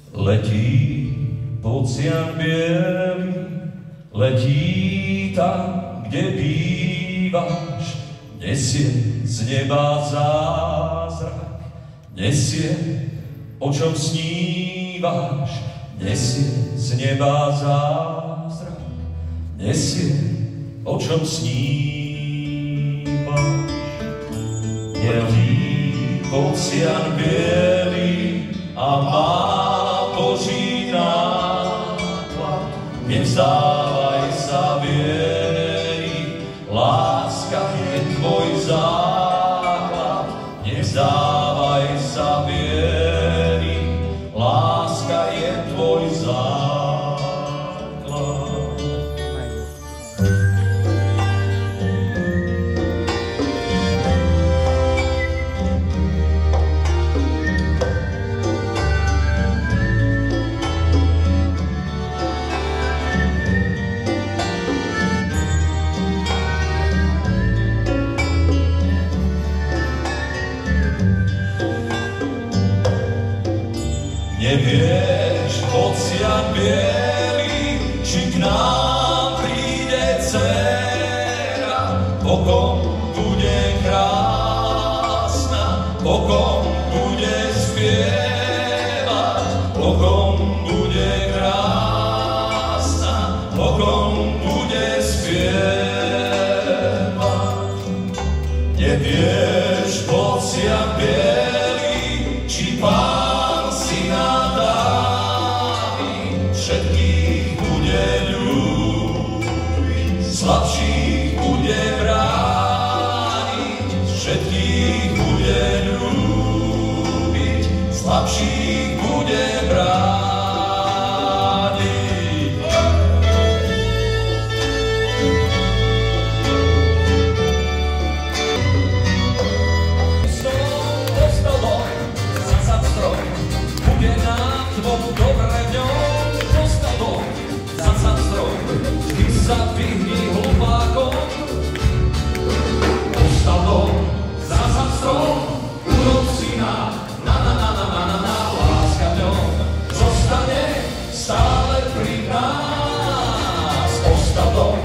Letí pocian bielý, letí tam, kde bývaš, nesie z neba zázrak, nesie, o čom snívaš, nesie z neba zázrak, nesie, o čom snívaš. Letí pocian bielý a má Boží náklad, nevzdávaj sa viery, láska je tvoj základ, nevzdávaj sa viery, láska je tvoj základ. Nevieš, pocian bielý, či k nám príde dcéra, po kom bude krásna, po kom bude spievať, po kom bude krásna, po kom bude spievať. Nevieš, pocian bielý, či Pán všetkých bude ľúbiť, slabších bude brániť, všetkých bude ľúbiť, slabších bude brániť. Ostal dom, zasad strom, bude nám dvom dobre v ňom. Vždy sa vyhni hlupákom, ostal dom, zasad strom, urob syna, láska v ňom zostane stále pri nás. Ostal dom,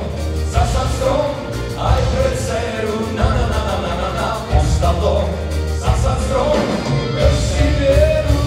zasad strom, aj pre dceru, ostal dom, zasad strom, si vieru.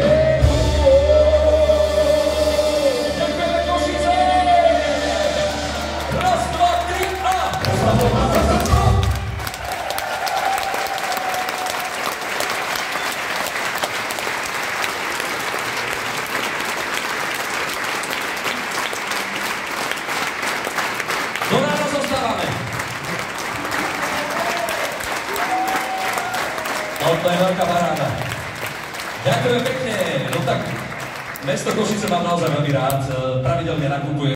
Yeah. to je veľká paráda. Ďakujem pekne. No tak, mesto Košice mám naozaj veľmi rád. Pravidelne nakupuje